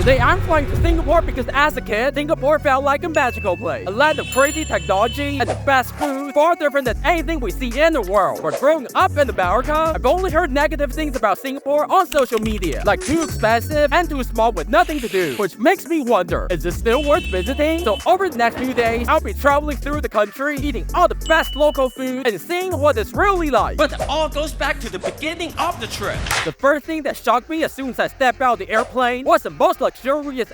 Today I'm flying to Singapore because as a kid, Singapore felt like a magical place. A land of crazy technology and the best food, far different than anything we see in the world. But growing up in America, I've only heard negative things about Singapore on social media, like too expensive and too small with nothing to do, which makes me wonder, is it still worth visiting? So over the next few days, I'll be traveling through the country, eating all the best local food and seeing what it's really like. But it all goes back to the beginning of the trip. The first thing that shocked me as soon as I stepped out of the airplane was the most luxurious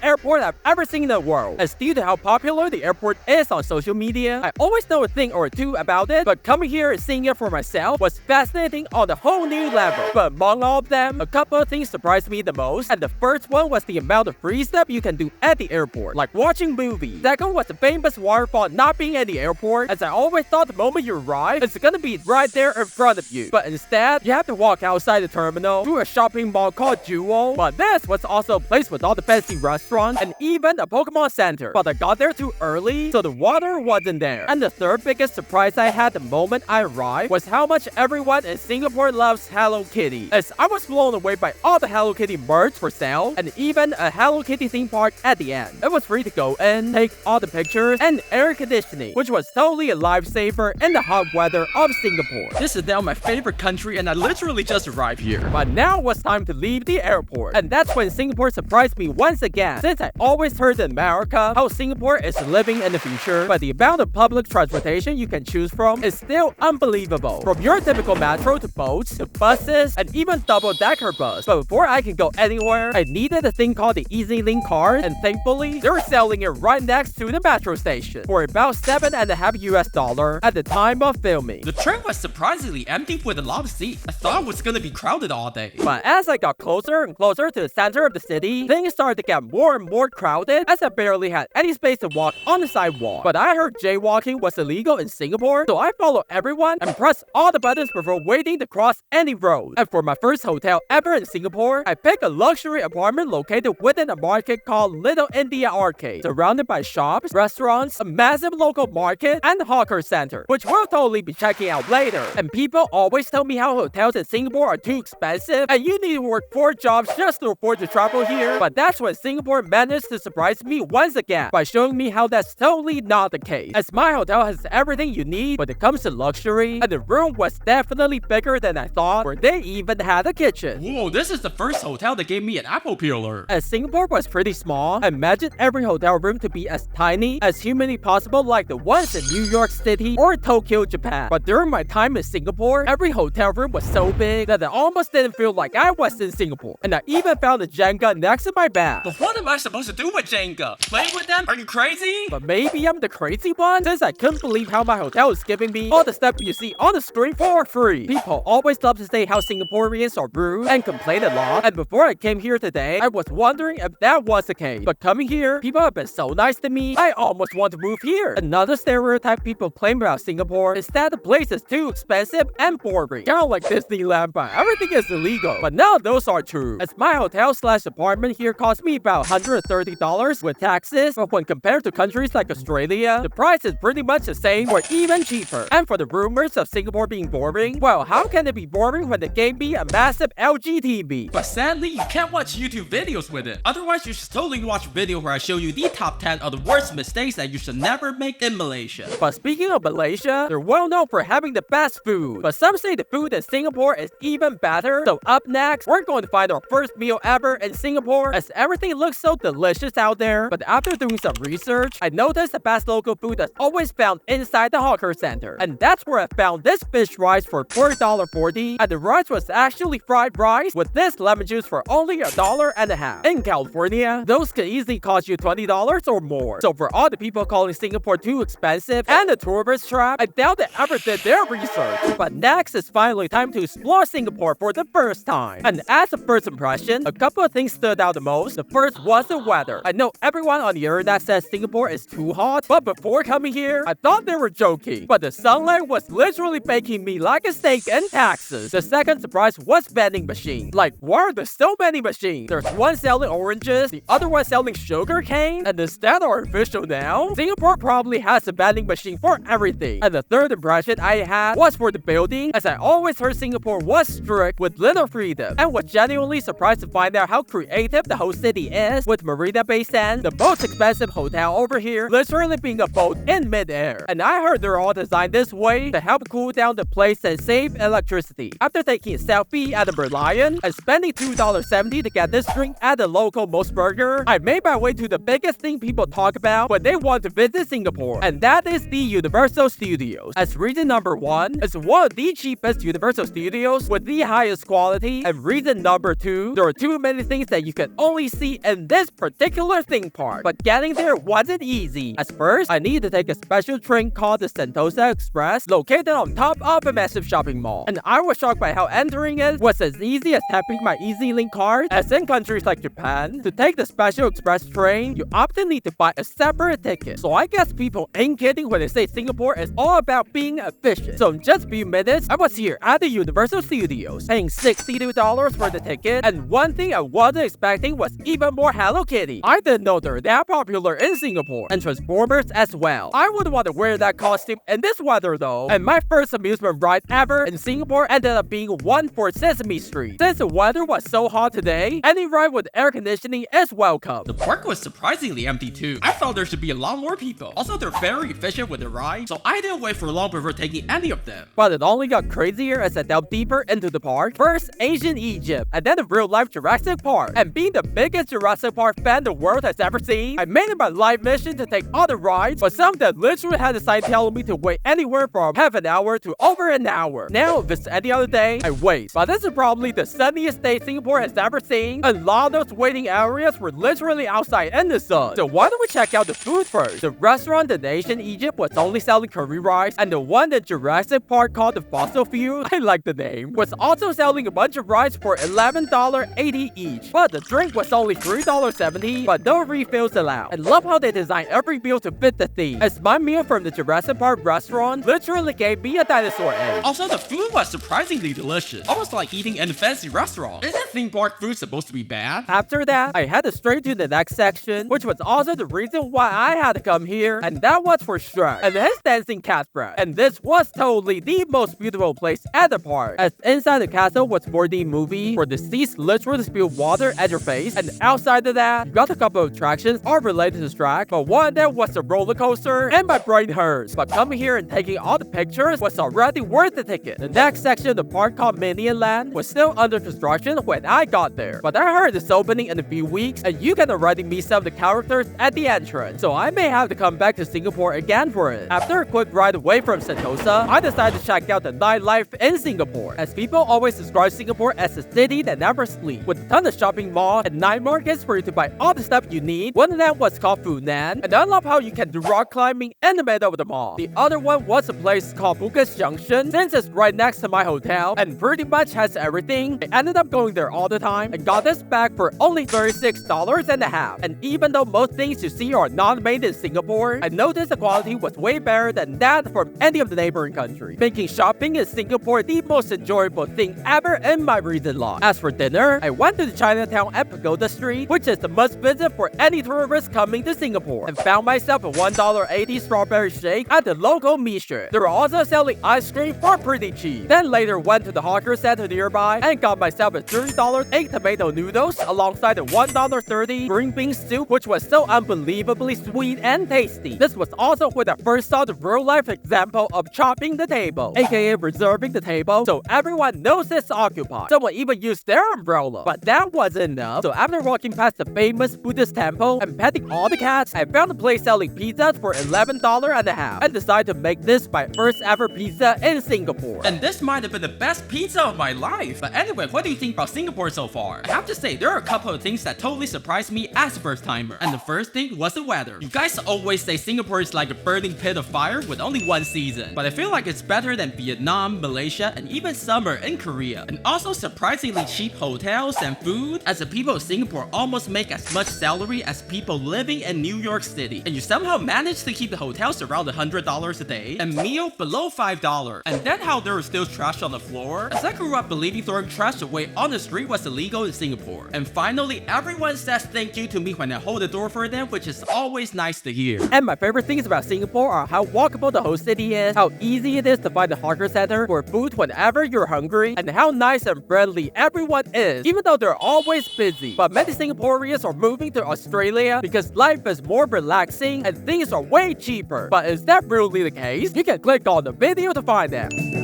airport I've ever seen in the world. As due to how popular the airport is on social media, I always know a thing or two about it, but coming here and seeing it for myself was fascinating on a whole new level. But among all of them, a couple of things surprised me the most, and the first one was the amount of free stuff you can do at the airport, like watching movies. Second was the famous waterfall not being at the airport, as I always thought the moment you arrive, it's gonna be right there in front of you. But instead, you have to walk outside the terminal through a shopping mall called Jewel. But this was also a place with all the fancy restaurants and even a Pokemon Center. But I got there too early, so the water wasn't there. And the third biggest surprise I had the moment I arrived was how much everyone in Singapore loves Hello Kitty. As I was blown away by all the Hello Kitty merch for sale and even a Hello Kitty theme park at the end. It was free to go in, take all the pictures, and air conditioning, which was totally a lifesaver in the hot weather of Singapore. This is now my favorite country and I literally just arrived here. But now it was time to leave the airport. And that's when Singapore surprised me once again. Since I always heard in America how Singapore is living in the future, but the amount of public transportation you can choose from is still unbelievable. From your typical metro to boats, to buses, and even double-decker bus. But before I can go anywhere, I needed a thing called the EasyLink card, and thankfully, they're selling it right next to the metro station for about $7.50 at the time of filming. The train was surprisingly empty with a lot of seats. I thought it was gonna be crowded all day. But as I got closer and closer to the center of the city, things started to get more and more crowded as I barely had any space to walk on the sidewalk. But I heard jaywalking was illegal in Singapore, so I followed everyone and pressed all the buttons before waiting to cross any road. And for my first hotel ever in Singapore, I picked a luxury apartment located within a market called Little India Arcade, surrounded by shops, restaurants, a massive local market, and a hawker center, which we'll totally be checking out later. And people always tell me how hotels in Singapore are too expensive and you need to work 4 jobs just to afford to travel here. But that's when Singapore managed to surprise me once again by showing me how that's totally not the case. As my hotel has everything you need when it comes to luxury, and the room was definitely bigger than I thought, where they even had a kitchen. Whoa, this is the first hotel that gave me an apple peeler. As Singapore was pretty small, I imagined every hotel room to be as tiny as humanly possible, like the ones in New York City or Tokyo, Japan. But during my time in Singapore, every hotel room was so big that I almost didn't feel like I was in Singapore. And I even found a Jenga next to my bed. But what am I supposed to do with Jenga? Play with them? Are you crazy? But maybe I'm the crazy one, since I couldn't believe how my hotel is giving me all the stuff you see on the screen for free. People always love to say how Singaporeans are rude and complain a lot. And before I came here today, I was wondering if that was the case. But coming here, people have been so nice to me, I almost want to move here. Another stereotype people claim about Singapore is that the place is too expensive and boring. Kind of like Disneyland, but everything is illegal. But none of those are true, as my hotel/apartment here cost me about $130 with taxes, but when compared to countries like Australia, the price is pretty much the same or even cheaper. And for the rumors of Singapore being boring, well, how can it be boring when they gave me a massive LG TV? But sadly, you can't watch YouTube videos with it. Otherwise, you should totally watch a video where I show you the top 10 of the worst mistakes that you should never make in Malaysia. But speaking of Malaysia, they're well known for having the best food. But some say the food in Singapore is even better. So up next, we're going to find our first meal ever in Singapore, as everything looks so delicious out there. But after doing some research, I noticed the best local food is always found inside the hawker center. And that's where I found this fish rice for $4.40, and the rice was actually fried rice with this lemon juice for only $1.50. In California, those could easily cost you $20 or more. So for all the people calling Singapore too expensive and a tourist trap, I doubt they ever did their research. But next, it's finally time to explore Singapore for the first time. And as a first impression, a couple of things stood out the most. The first was the weather. I know everyone on the internet says Singapore is too hot, but before coming here, I thought they were joking. But the sunlight was literally baking me like a steak in Texas. The second surprise was vending machines. Like, why are there so many machines? There's one selling oranges, the other one selling sugar cane, and is that artificial now? Singapore probably has a vending machine for everything. And the third impression I had was for the building, as I always heard Singapore was strict with little freedom, and was genuinely surprised to find out how creative the whole city is, with Marina Bay Sands, the most expensive hotel over here, literally being a boat in mid-air. And I heard they're all designed this way to help cool down the place and save electricity. After taking a selfie at the Merlion and spending $2.70 to get this drink at the local Most Burger, I made my way to the biggest thing people talk about when they want to visit Singapore, and that is the Universal Studios. As reason number 1, it's one of the cheapest Universal Studios with the highest quality, and reason number 2, there are too many things that you can only see in this particular theme park, but getting there wasn't easy. As first, I needed to take a special train called the Sentosa Express, located on top of a massive shopping mall, and I was shocked by how entering it was as easy as tapping my EZ-Link card. As in countries like Japan, to take the special express train, you often need to buy a separate ticket. So I guess people ain't kidding when they say Singapore is all about being efficient. So in just a few minutes, I was here at the Universal Studios, paying $62 for the ticket, and one thing I wasn't expecting was even more Hello Kitty. I didn't know they're that popular in Singapore, and Transformers as well. I wouldn't want to wear that costume in this weather though, and my first amusement ride ever in Singapore ended up being one for Sesame Street. Since the weather was so hot today, any ride with air conditioning is welcome. The park was surprisingly empty too. I thought there should be a lot more people. Also, they're very efficient with the ride, so I didn't wait for long before taking any of them. But it only got crazier as I delved deeper into the park. First, ancient Egypt, and then the real-life Jurassic Park. And being the biggest Jurassic Park fan the world has ever seen, I made it my life mission to take all the rides, but some that literally had a sign telling me to wait anywhere from half an hour to over an hour. Now, if it's any other day, I wait. But this is probably the sunniest day Singapore has ever seen, and a lot of those waiting areas were literally outside in the sun. So why don't we check out the food first? The restaurant in ancient Egypt was only selling curry rice, and the one in Jurassic Park called the Fossil Fuel, I like the name, was also selling a bunch of rice for $11.80 each. But the drink was only $3.70, but no refills allowed. I love how they designed every meal to fit the theme, as my meal from the Jurassic Park restaurant literally gave me a dinosaur egg. Also, the food was surprisingly delicious, almost like eating in a fancy restaurant. Isn't theme park food supposed to be bad? After that, I headed straight to the next section, which was also the reason why I had to come here, and that was for Shrek and his dancing cat friend. And this was totally the most beautiful place at the park, as inside the castle was 4D movie, where the seats literally spill water at your face, and outside of that, you got a couple of attractions all related to Shrek, but one of them was a roller coaster, and my brain hurts. But coming here and taking all the pictures was already worth the ticket. The next section of the park called Minion Land was still under construction when I got there, but I heard it's opening in a few weeks, and you can already meet some of the characters at the entrance, so I may have to come back to Singapore again for it. After a quick ride away from Sentosa, I decided to check out the nightlife in Singapore, as people always describe Singapore as a city that never sleeps, with a ton of shopping malls and night markets for you to buy all the stuff you need. One of them was called Funan, and I love how you can do rock climbing in the middle of the mall. The other one was a place called Bugis Junction, since it's right next to my hotel and pretty much has everything. I ended up going there all the time and got this bag for only $36.50. And even though most things you see are not made in Singapore, I noticed the quality was way better than that from any of the neighboring countries, making shopping in Singapore the most enjoyable thing ever in my recent life. As for dinner, I went to the Chinatown at Pagoda Street, which is the must visit for any tourist coming to Singapore, and found myself a $1.80 strawberry shake at the local Minion. They were also selling ice cream for pretty cheap. Then later went to the hawker center nearby and got myself a $3 egg tomato noodles alongside a $1.30 green bean soup, which was so unbelievably sweet and tasty. This was also when I first saw the real-life example of chopping the table, aka reserving the table so everyone knows it's occupied. Someone even used their umbrella, but that wasn't enough. So after walking past the famous Buddhist temple and petting all the cats, I found a place selling pizzas for $11.50 and decided to make this my first ever pizza in Singapore. And this might have been the best pizza of my life. But anyway, what do you think about Singapore so far? I have to say, there are a couple of things that totally surprised me as a first timer. And the first thing was the weather. You guys always say Singapore is like a burning pit of fire with only one season, but I feel like it's better than Vietnam, Malaysia, and even summer in Korea. And also surprisingly cheap hotels and food, as the people of Singapore almost make as much salary as people living in New York City. And you somehow manage to keep the hotels around $100 a day and meal below $5. And then how there was still trash on the floor, as I grew up believing throwing trash away on the street was illegal in Singapore. And finally, everyone says thank you to me when I hold the door for them, which is always nice to hear. And my favorite things about Singapore are how walkable the whole city is, how easy it is to find a hawker center for food whenever you're hungry, and how nice and friendly everyone is, even though they're always busy. but many Singaporeans are moving to Australia because life is more relaxing and things are way cheaper. But is that really the case? You can click on the video to find out.